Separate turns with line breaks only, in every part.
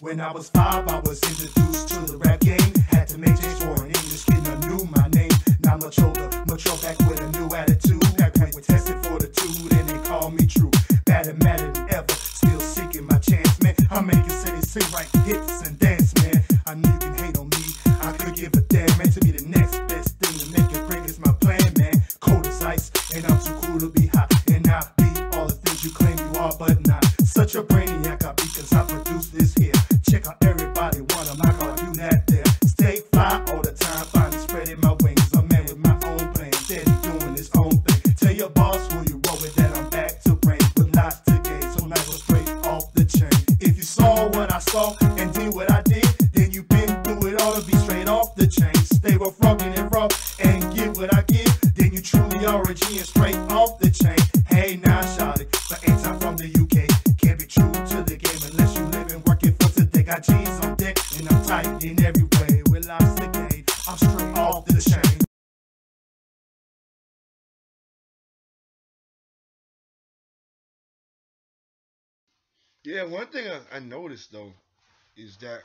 When I was 5, I was introduced to the rap game. Had to make change for an English kid, I knew my name. Not much older, mature back with a new attitude. Back when we tested fortitude and they called me Tru. Better, madder than ever, still seeking my chance, man. I'm making cities sing, write hits and dance, man. I knew you can hate on me, I could give a damn, man. To be the next best thing to make it break is my plan, man. Cold as ice, and I'm too cool to be hot. And I be all the things you claim you are, but not. Such a brainiac I be, cause I produce this here. Check out everybody, one of my call you that there. Stay fly all the time, finally spreading my wings. A man with my own plan, steady doing his own thing. Tell your boss who you roll with that I'm back to reign with lots to gain, so now go straight off the chain. If you saw what I saw and did what I did, then you been through it all to be straight off the chain. Stay rough, rugged and raw and give what I give, then you truly are a G and straight off the chain. Hey now shout it, but ain't time from the UK. Can't be true to the game unless you live and working for today. Got G's on deck and I'm tight in every way. We lost the game, I'm straight off the chain.
Yeah, one thing I noticed though is that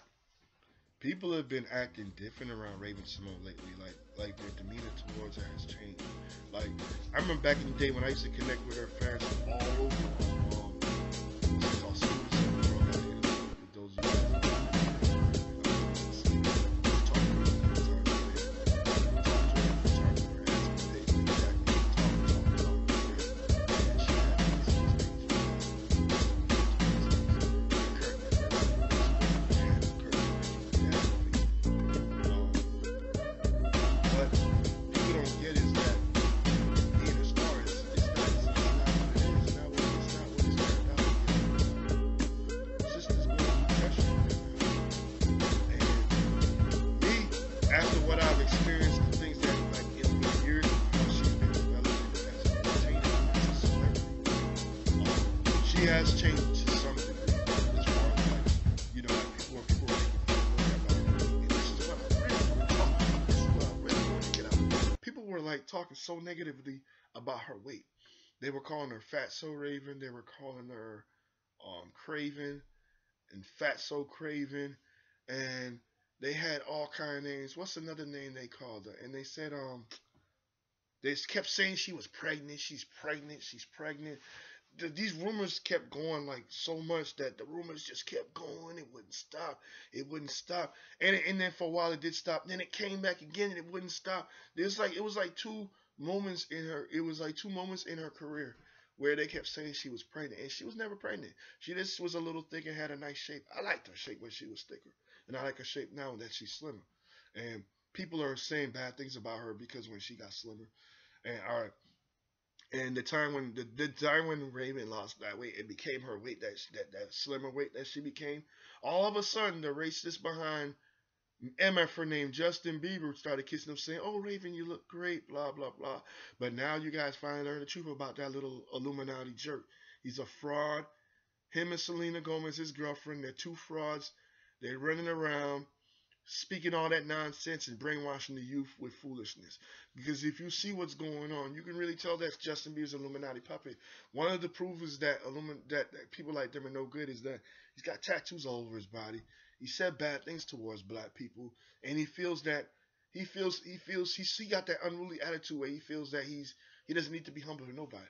people have been acting different around Raven-Symoné lately. Like their demeanor towards her has changed. Like I remember back in the day when I used to connect with her fans all over. This is also for those of you that after what I've experienced, the things that like in the years how she's been developing as an entertainer, as a celebrity, she has changed to some degree as far as like like people are making fun of her about her weight. And this is what I really want to talk about. This is what I really want to get out. People were like talking so negatively about her weight. They were calling her Fatso Raven. They were calling her Craven and Fatso Craven, and they had all kind of names. What's another name they called her? And they said they kept saying she was pregnant. She's pregnant. She's pregnant. These rumors kept going like so much that the rumors just kept going. It wouldn't stop. It wouldn't stop. And then for a while it did stop. Then it came back again and it wouldn't stop. It was like two moments in her. It was like two moments in her career where they kept saying she was pregnant, and she was never pregnant. She just was a little thick and had a nice shape. I liked her shape when she was thicker, and I like her shape now that she's slimmer. And people are saying bad things about her because when she got slimmer, and all right, and the time when Raven lost that weight, it became her weight that slimmer weight that she became. All of a sudden, the racist behind MFer named Justin Bieber started kissing him, saying, "Oh, Raven, you look great," blah blah blah. But now you guys finally learn the truth about that little Illuminati jerk. He's a fraud. Him and Selena Gomez, his girlfriend, they're two frauds. They're running around speaking all that nonsense and brainwashing the youth with foolishness. Because if you see what's going on, you can really tell that's Justin Bieber's Illuminati puppet. One of the proof is that that people like them are no good is that he's got tattoos all over his body. He said bad things towards black people, and he feels that he got that unruly attitude where he feels that he doesn't need to be humble to nobody.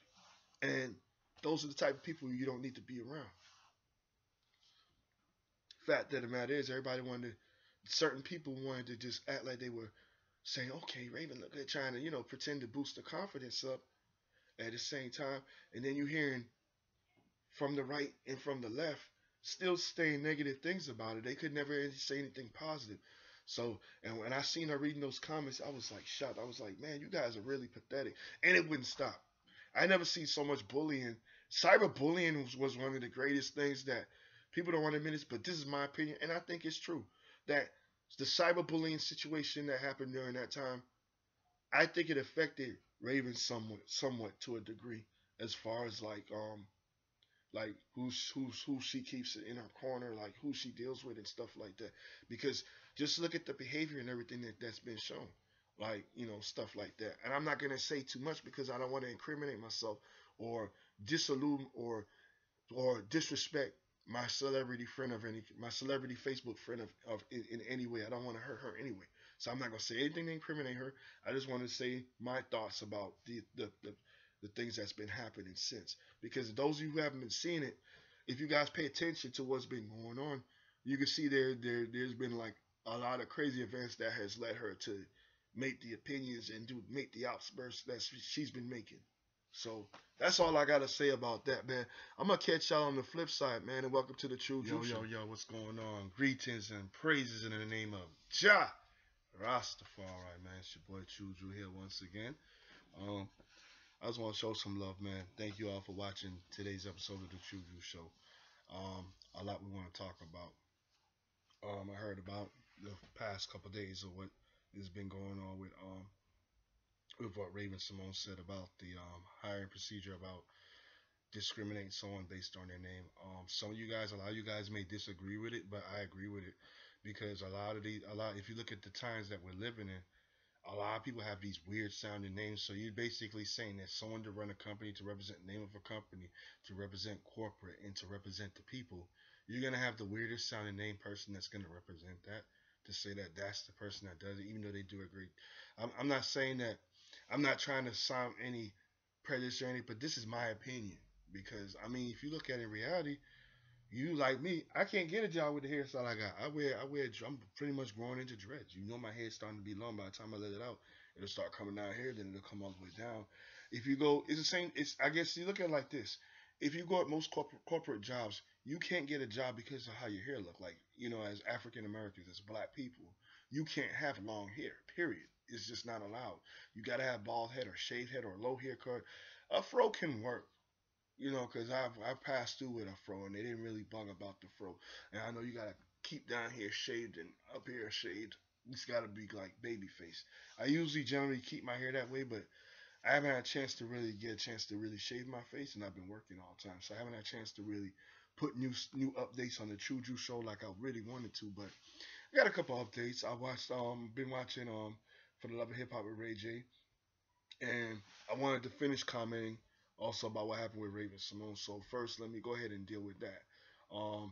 And those are the type of people you don't need to be around. Fact of the matter is, certain people wanted to just act like they were saying, okay, Raven, look, they're trying to, pretend to boost the confidence up at the same time. And then you're hearing from the right and from the left still saying negative things about it. They could never say anything positive. So, and when I seen her reading those comments, I was like shocked. I was like, man, you guys are really pathetic. And it wouldn't stop. I never seen so much bullying. Cyberbullying was one of the greatest things that people don't want to admit it, but this is my opinion, and I think it's true that the cyberbullying situation that happened during that time, I think it affected Raven somewhat to a degree, as far as like who she keeps in her corner, like who she deals with and stuff like that. Because just look at the behavior and everything that's been shown, like stuff like that. And I'm not gonna say too much because I don't want to incriminate myself or disallude or disrespect my celebrity friend of any my celebrity Facebook friend of in any way. I don't want to hurt her anyway. So I'm not gonna say anything to incriminate her. I just want to say my thoughts about the things that's been happening since. Because those of you who haven't been seeing it, if you guys pay attention to what's been going on, you can see there's been like a lot of crazy events that has led her to make the opinions and do make the outbursts that she's been making. So that's all I gotta say about that, man. I'm gonna catch y'all on the flip side, man, and welcome to the True Dru Show. Yo, what's going on? Greetings and praises in the name of Jah Rastafari, man. It's your boy Tru Dru here once again. Um, I just want to show some love, man. Thank you all for watching today's episode of the Tru Dru Show. A lot we want to talk about. I heard about the past couple of days of what has been going on with what Raven-Symoné said about the hiring procedure about discriminating someone based on their name. Some of you guys, a lot of you guys may disagree with it, but I agree with it because if you look at the times that we're living in, a lot of people have these weird sounding names. So you're basically saying that someone to run a company, to represent the name of a company, to represent corporate, and to represent the people, you're gonna have the weirdest sounding name person that's gonna represent that. To say that that's the person that does it, even though they do a great. I'm not saying that. I'm not trying to sound any prejudice or anything, but this is my opinion because I mean, if you look at it in reality, you like me, I can't get a job with the hairstyle I got. I'm pretty much growing into dreads. You know, my hair's starting to be long. By the time I let it out, it'll start coming down here, then it'll come all the way down. If you go, it's the same. It's I guess you look at it like this. If you go at most corporate jobs, you can't get a job because of how your hair look. Like as African Americans, as Black people, you can't have long hair. Period. It's just not allowed. You gotta have bald head or shaved head or low haircut. A fro can work, because I've passed through with a fro and they didn't really bug about the fro. And I know you gotta keep down here shaved and up here shaved. It's gotta be like baby face. I usually generally keep my hair that way, but I haven't had a chance to really get a chance to really shave my face, and I've been working all the time, so I haven't had a chance to really put new updates on the Tru Dru show like I really wanted to. But I got a couple updates. I watched been watching For the Love of Hip Hop with Ray J, and I wanted to finish commenting also about what happened with Raven-Symoné. So first, let me go ahead and deal with that. Um,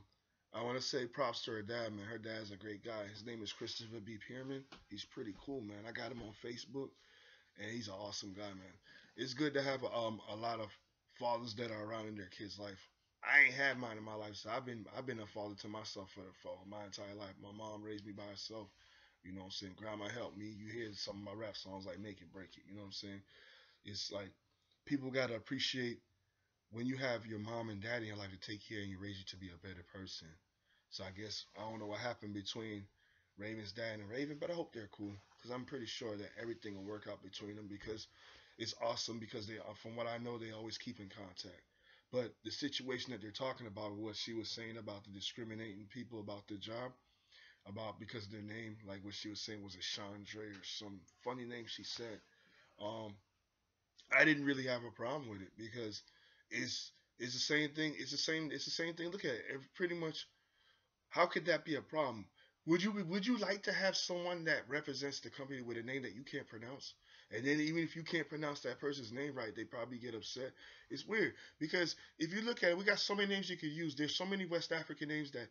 I want to say props to her dad, man. Her dad's a great guy. His name is Christopher B. Pierman. He's pretty cool, man. I got him on Facebook, and he's an awesome guy, man. It's good to have a lot of fathers that are around in their kids' life. I ain't had mine in my life, so I've been a father to myself for my entire life. My mom raised me by herself. You know what I'm saying? Grandma helped me. You hear some of my rap songs like Make It Break It. You know what I'm saying? It's like people gotta appreciate when you have your mom and daddy in your life to take care and you raise you to be a better person. So I guess I don't know what happened between Raven's dad and Raven, but I hope they're cool because I'm pretty sure that everything will work out between them because it's awesome because they are, from what I know, they always keep in contact. But the situation that they're talking about, what she was saying about the discriminating people about the job, about because of their name, like what she was saying was a Chandre or some funny name she said. Um, I didn't really have a problem with it because it's the same thing. It's the same thing. Look at it. Pretty much. How could that be a problem? Would you like to have someone that represents the company with a name that you can't pronounce? And then even if you can't pronounce that person's name right, they probably get upset. It's weird because if you look at it, we got so many names you could use. There's so many West African names that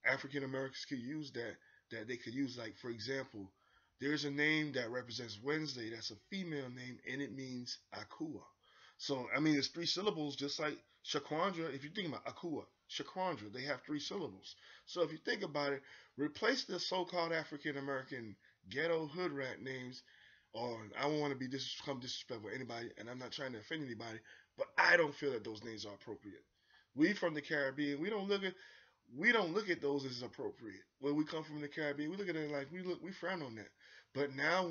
African Americans could use that they could use. Like for example, there's a name that represents Wednesday. That's a female name, and it means Akua. So I mean, it's three syllables, just like Shaquandra. If you think about Akua, Shaquandra, they have three syllables. So if you think about it, replace the so-called African American ghetto hood rat names. Or I don't want to be come disrespectful to anybody, and I'm not trying to offend anybody, but I don't feel that those names are appropriate. We from the Caribbean, we don't look at those as appropriate. When we come from the Caribbean, we look at it like we frown on that. But now,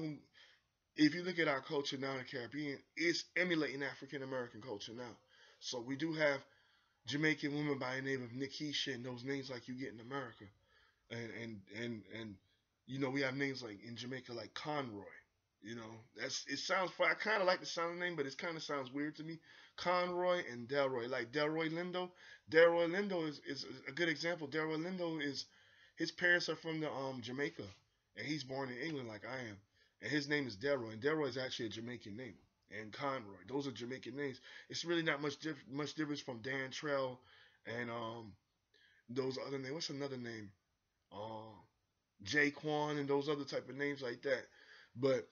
if you look at our culture now in the Caribbean, it's emulating African American culture now. So we do have Jamaican women by the name of Nikisha and those names like you get in America, and we have names like in Jamaica like Conroy. It sounds fun. I kind of like the sound of the name, but it kind of sounds weird to me. Conroy and Delroy, like Delroy Lindo. Delroy Lindo is a good example. Delroy Lindo is his parents are from the Jamaica, and he's born in England like I am, and his name is Delroy, and Delroy is actually a Jamaican name. And Conroy, those are Jamaican names. It's really not much difference from Dan Trell and those other names. What's another name? Uh, Jaquan and those other type of names like that. But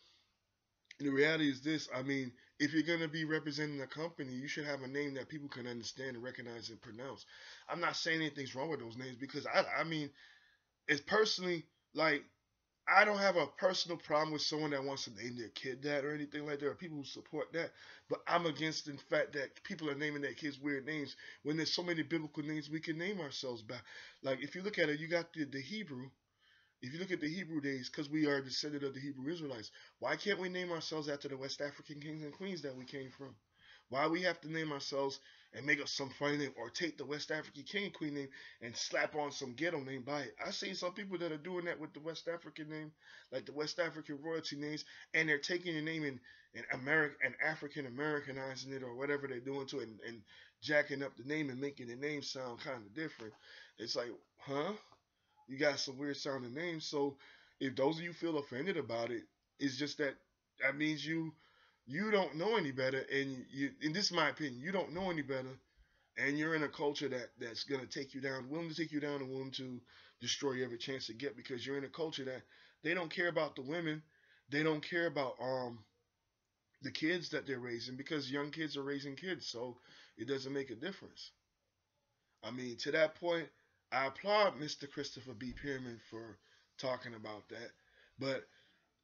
the reality is this. I mean, if you're gonna be representing a company, you should have a name that people can understand and recognize and pronounce. I'm not saying anything's wrong with those names because I mean, it's personally like I don't have a personal problem with someone that wants to name their kid that or anything like that. There are people who support that, but I'm against the fact that people are naming their kids weird names when there's so many biblical names we can name ourselves by. Like if you look at it, you got the Hebrew. If you look at the Hebrew days, because we are descended of the Hebrew Israelites, why can't we name ourselves after the West African kings and queens that we came from? Why we have to name ourselves and make up some funny name or take the West African king and queen name and slap on some ghetto name by it? I see some people that are doing that with the West African name, like the West African royalty names, and they're taking the name and American and African Americanizing it or whatever they're doing to it and jacking up the name and making the name sound kind of different. It's like, huh? You got some weird sounding names. So if those of you feel offended about it, it's just that that means you don't know any better, and you. And this is my opinion. You don't know any better, and you're in a culture that's gonna take you down, willing to take you down, and willing to destroy you every chance to get because you're in a culture that they don't care about the women, they don't care about the kids that they're raising because young kids are raising kids, so it doesn't make a difference. I mean, to that point, I applaud Mr. Christopher B. Pearman for talking about that. But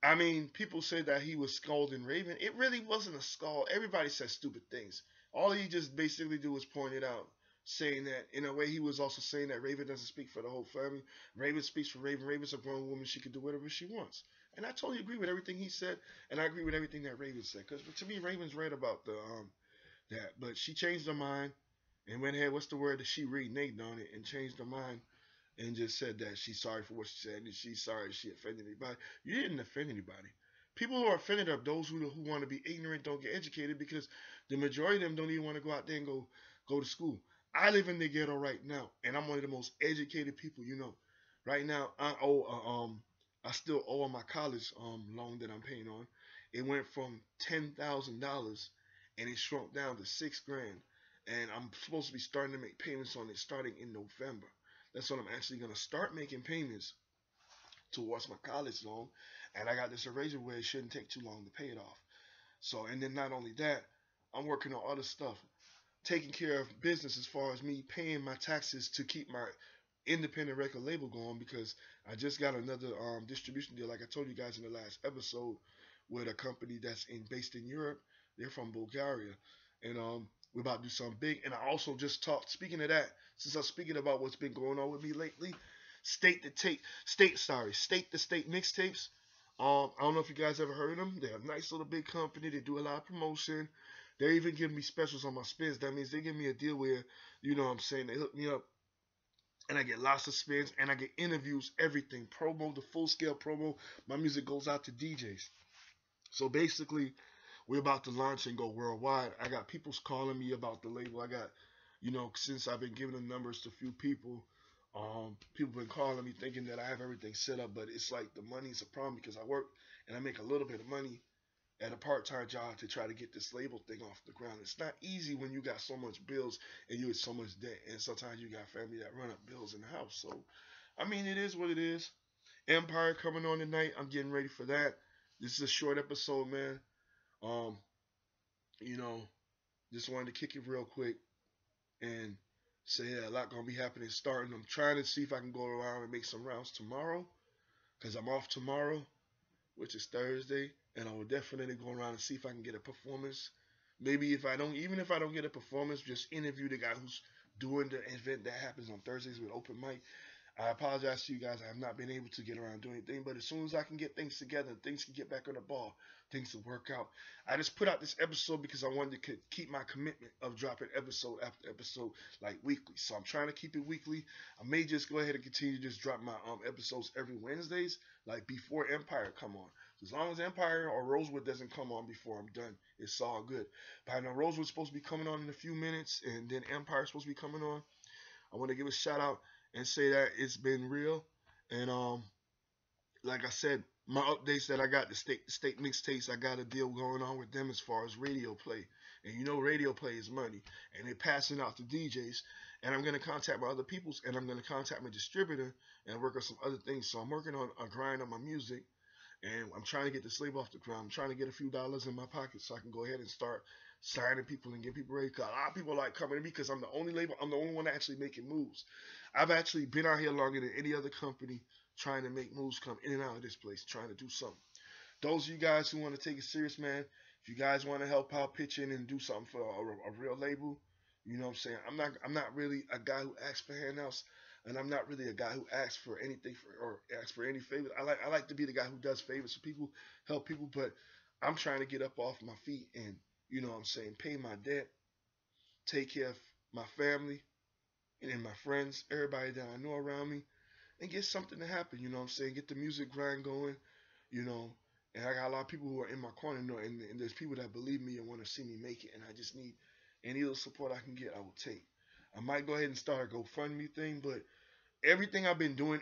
I mean, people say that he was scolding Raven. It really wasn't a scold. Everybody says stupid things. All he just basically do was point it out, saying that in a way he was also saying that Raven doesn't speak for the whole family. Raven speaks for Raven. Raven's a grown woman. She can do whatever she wants. And I totally agree with everything he said, and I agree with everything that Raven said. Because to me, Raven's right about the that, but she changed her mind and went ahead. What's the word that she reneged on it and changed her mind and just said that she's sorry for what she said and she's sorry she offended anybody. You didn't offend anybody. People who are offended are those who want to be ignorant, don't get educated because the majority of them don't even want to go out there and go to school. I live in the ghetto right now, and I'm one of the most educated people you know. Right now, I still owe on my college loan that I'm paying on. It went from $10,000 and it shrunk down to 6 grand, and I'm supposed to be starting to make payments on it starting in November. That's when I'm actually gonna start making payments towards my college loan, and I got this arrangement where it shouldn't take too long to pay it off. So, and then not only that, I'm working on other stuff, taking care of business as far as me paying my taxes to keep my independent record label going because I just got another distribution deal, like I told you guys in the last episode, with a company that's based in Europe. They're from Bulgaria, and we're about to do something big. And I also just talked. Speaking of that, since I'm speaking about what's been going on with me lately, State the State mixtapes. I don't know if you guys ever heard of them. They're a nice little big company. They do a lot of promotion. They're even giving me specials on my spins. That means they give me a deal where, you know what I'm saying, they hook me up and I get lots of spins and I get interviews, everything. Promo, the full scale promo. My music goes out to DJs. So basically, we're about to launch and go worldwide. I got people calling me about the label. I got, since I've been giving the numbers to a few people, people been calling me thinking that I have everything set up, but it's like the money's a problem because I work and I make a little bit of money at a part-time job to try to get this label thing off the ground. It's not easy when you got so much bills and you with so much debt, and sometimes you got family that run up bills in the house. So, I mean, it is what it is. Empire coming on tonight. I'm getting ready for that. This is a short episode, man. Um, you know, just wanted to kick it real quick and say yeah, a lot gonna be happening starting. I'm trying to see if I can go around and make some rounds tomorrow because I'm off tomorrow, which is Thursday, and I will definitely go around and see if I can get a performance. Maybe if I don't, even if I don't get a performance, just interview the guy who's doing the event that happens on Thursdays with open mic. I apologize to you guys. I have not been able to get around doing anything, but as soon as I can get things together, things can get back on the ball, things will work out. I just put out this episode because I wanted to keep my commitment of dropping episode after episode, like weekly. So I'm trying to keep it weekly. I may just go ahead and continue to just drop my episodes every Wednesdays, like before Empire come on. So as long as Empire or Rosewood doesn't come on before I'm done, it's all good. But I know Rosewood's supposed to be coming on in a few minutes, and then Empire's supposed to be coming on. I want to give a shout out and say that it's been real. And like I said, my updates that I got the state mixtapes, I got a deal going on with them as far as radio play And you know radio play is money. And they're passing out to DJs. And I'm going to contact my other peoples, and I'm going to contact my distributor and work on some other things. So I'm working on a grind on my music, and I'm trying to get this label off the ground. I'm trying to get a few dollars in my pocket so I can go ahead and start signing people and get people ready. Cause a lot of people like coming to me because I'm the only label. I'm the only one actually making moves. I've actually been out here longer than any other company trying to make moves, come in and out of this place, trying to do something. Those of you guys who want to take it serious, man, if you guys want to help out, pitch in and do something for a real label, you know what I'm saying? I'm not really a guy who asks for handouts, and I'm not really a guy who asks for anything or asks for any favors. I like to be the guy who does favors for people, help people, but I'm trying to get up off my feet and, you know what I'm saying, pay my debt, take care of my family and my friends, everybody that I know around me, and get something to happen, you know what I'm saying? Get the music grind going, you know. And I got a lot of people who are in my corner, you know, and there's people that believe me and want to see me make it, and I just need any little support I can get, I will take. I might go ahead and start a GoFundMe thing, but everything I've been doing,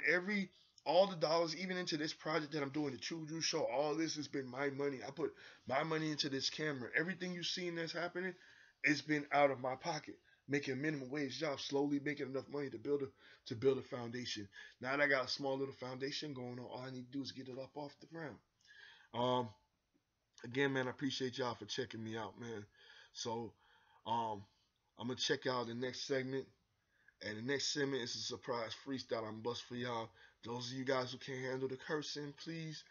all the dollars, even into this project that I'm doing, the Tru Dru show, all this has been my money. I put my money into this camera. Everything you've seen that's happening, it's been out of my pocket, making a minimum wage job, slowly making enough money to build a foundation. Now that I got a small little foundation going on, all I need to do is get it up off the ground. Again, man, I appreciate y'all for checking me out, man. So, I'm gonna check out the next segment, and the next segment is a surprise freestyle I'm bust for y'all. Those of you guys who can't handle the cursing, please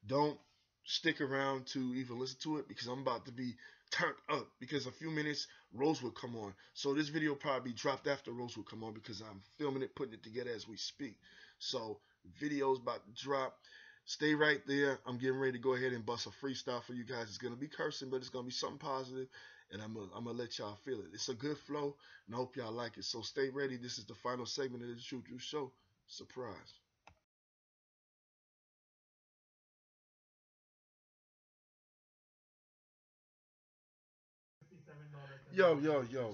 don't stick around to even listen to it, because I'm about to be turned up, because a few minutes Rose will come on. So this video will probably be dropped after Rose will come on, because I'm filming it, putting it together as we speak. So video's about to drop. Stay right there. I'm getting ready to go ahead and bust a freestyle for you guys. It's going to be cursing, but it's going to be something positive, and I'm going to let y'all feel it. It's a good flow, and I hope y'all like it. So stay ready. This is the final segment of the Tru Dru show. Surprise. Yo,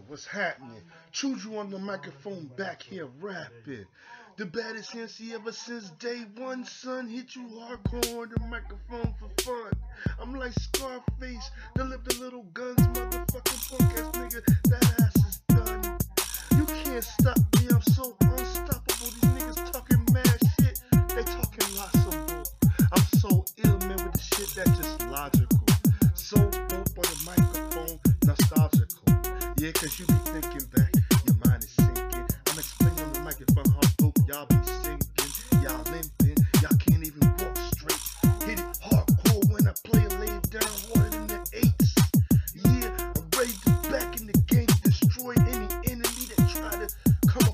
what's happening? Tru Dru on the microphone, back here rapping. The baddest MC ever since day one, son. Hit you hardcore on the microphone for fun. I'm like Scarface, deliver the little guns, motherfucking punk ass nigga. That ass is done. You can't stop me, I'm so unstoppable. These niggas talking mad shit, they talking lots of bull. I'm so ill, man, with the shit that's just logical. So dope on the microphone, nostalgical. Yeah, cause you be thinking back, your mind is sinking. I'm explaining on the microphone how dope y'all be sinking. Y'all limping, y'all can't even walk straight. Hit it hardcore when I play it, lay it down harder than the eights. Yeah, I'm ready to back in the game, destroy any enemy that try to come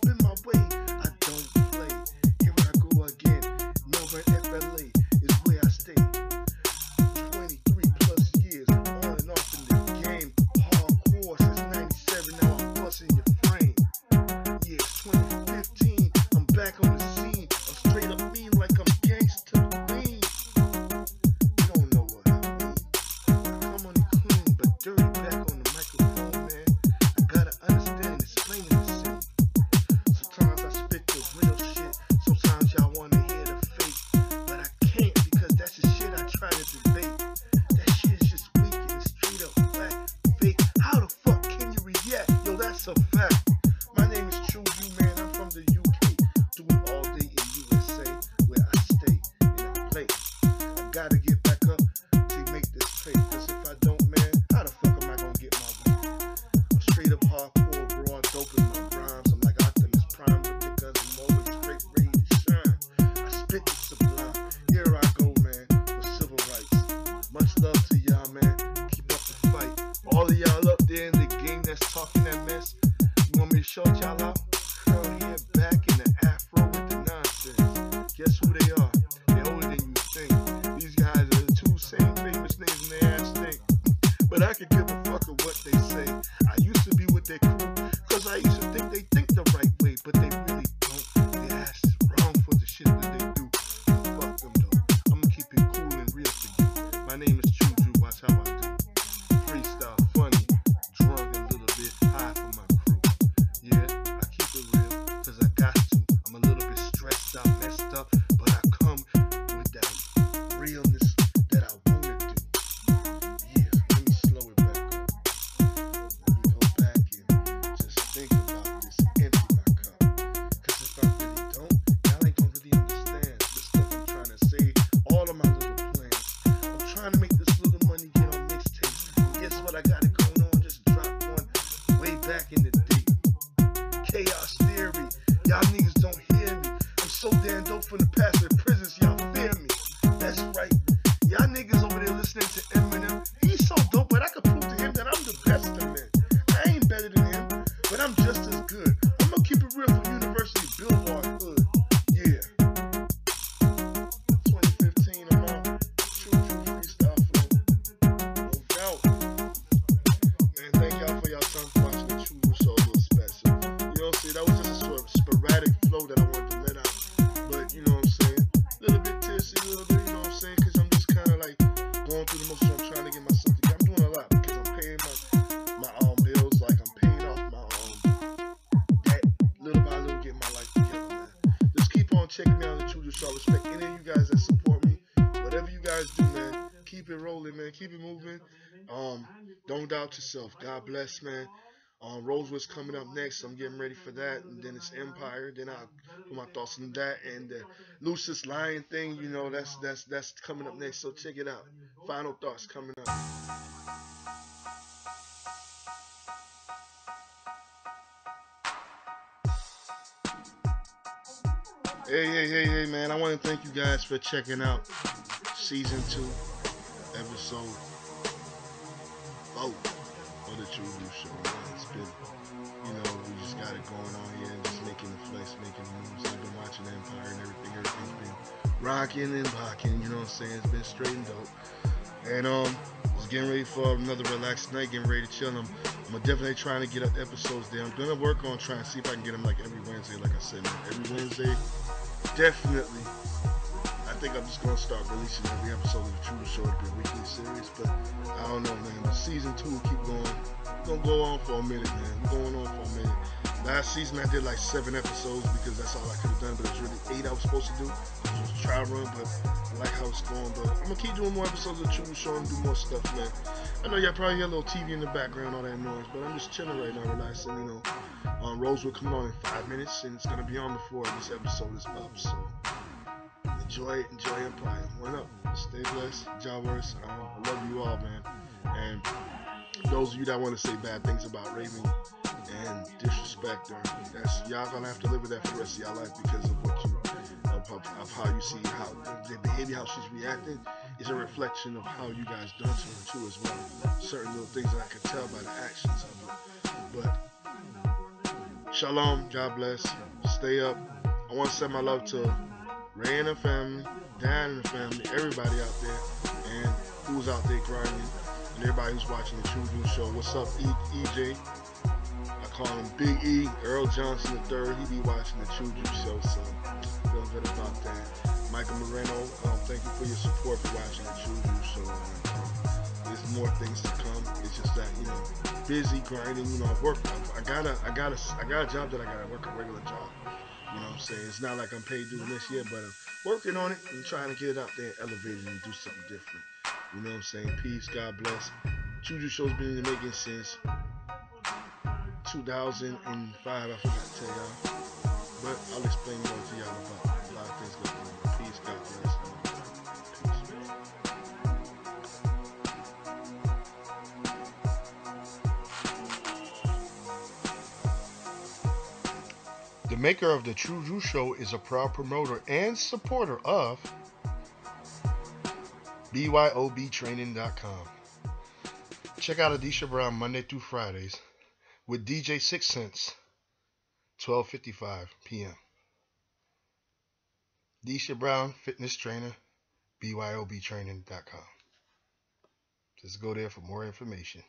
chaos theory. Y'all niggas don't hear me. I'm so damn dope from the past of the prisons, y'all fear me. That's right. Y'all niggas over there listening to Eminem. He's so dope, but I can prove to him that I'm the best of men. I ain't better than him, but I'm just as good. I'm gonna keep it real from University Billboard Hood. Yeah. 2015, I'm on Tru Dru freestyle flow. No doubt. Man, thank y'all for y'all time for watching the Tru Dru show a little special. You know what I'm saying? That was just a sort of sporadic flow that I wanted to let out. But you know what I'm saying? A little bit tipsy, a little bit, you know what I'm saying? Because I'm just kind of like going through the motions. I'm trying to get myself together. I'm doing a lot because I'm paying my bills. Like I'm paying off my debt little by little, getting my life together, man. Just keep on checking me out on the Tru Dru show. I respect any of you guys that support me. Whatever you guys do, man, keep it rolling, man. Keep it moving. Don't doubt yourself. God bless, man. Rosewood's coming up next. I'm getting ready for that, and then it's Empire. Then I'll put my thoughts on that, and the Lucius Lion thing. You know, that's coming up next. So check it out. Final thoughts coming up. Hey, man. I want to thank you guys for checking out season 2, episode 4 of the Tru Dru show. Man. It's been, you know, we just got it going on here and just making the flex, making the moves. I've been watching Empire and everything. Everything's been rocking and rocking, you know what I'm saying? It's been straight and dope. And was getting ready for another relaxed night, getting ready to chill. I'm definitely trying to get up episodes there. I'm gonna work on trying to see if I can get them like every Wednesday, like I said, man. Every Wednesday, definitely. I think I'm just gonna start releasing every episode of the Tru Dru show. It'll be a weekly series, but I don't know, man. The season 2 will keep going. It's gonna go on for a minute, man. We're going on for a minute. Last season I did like 7 episodes because that's all I could have done, but it was really 8 I was supposed to do. It was a trial run, but I like how it's going. But I'm gonna keep doing more episodes of the Tru Dru show and do more stuff, man. I know y'all probably hear a little TV in the background, all that noise, but I'm just chilling right now, relaxing, you know. Rosewood coming on in 5 minutes, and it's gonna be on before this episode is up. So enjoy it, enjoy Empire. One up, stay blessed, Javers. I love you all, man. And those of you that want to say bad things about Raven and disrespect her, that's y'all gonna have to live with that for the rest of y'all life because of what you of how you see how the behavior, how she's reacting is a reflection of how you guys done to her too as well. Certain little things that I could tell by the actions of it. But shalom, God bless, stay up. I want to send my love to Ray and the family, Dan and the family, everybody out there, and who's out there grinding, and everybody who's watching the Tru Dru show. What's up, EJ? I call him Big E, Earl Johnson III. He be watching the Tru Dru show, so feel good about that. Michael Moreno, thank you for your support for watching the Tru Dru show. There's more things to come. It's just that, you know, busy grinding. You know, I got a job that I gotta work a regular job. You know what I'm saying? It's not like I'm paid doing this yet, but I'm working on it and trying to get it out there and elevate it and do something different. You know what I'm saying? Peace, God bless. Tru Dru show's been in the making since 2005, I forgot to tell y'all. But I'll explain more to y'all about a lot of things going on. Peace, God bless. The maker of the Tru Dru show is a proud promoter and supporter of BYOBtraining.com. Check out Adisha Brown Monday through Fridays with DJ 6 Cents, 12:55 p.m. Adisha Brown, fitness trainer, BYOBtraining.com. Just go there for more information.